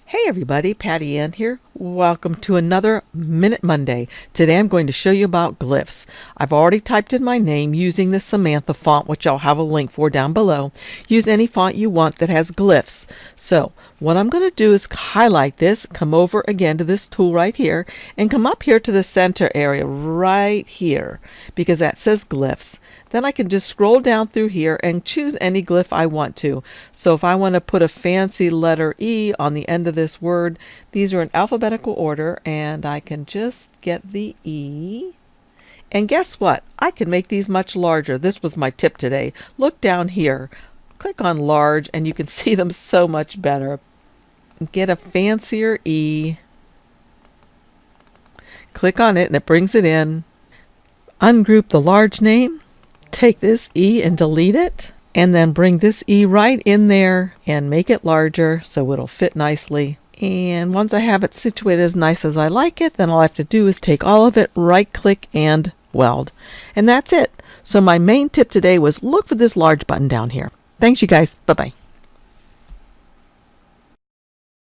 Hey everybody, Patty Ann here. Welcome to another Minute Monday. Today I'm going to show you about glyphs. I've already typed in my name using the Samantha font, which I'll have a link for down below. Use any font you want that has glyphs. So what I'm going to do is highlight this, come over again to this tool right here, and come up here to the center area right here, because that says glyphs. Then I can just scroll down through here and choose any glyph I want to. So if I want to put a fancy letter E on the end of this word, these are in alphabetical order, and I can just get the E. And guess what? I can make these much larger. This was my tip today. Look down here. Click on large and you can see them so much better. Get a fancier E. Click on it and it brings it in. Ungroup the large name. Take this E and delete it, and then bring this E right in there and make it larger so it'll fit nicely. And once I have it situated as nice as I like it, then all I have to do is take all of it, right click and weld. And that's it. So my main tip today was look for this large button down here. Thanks you guys. Bye-bye.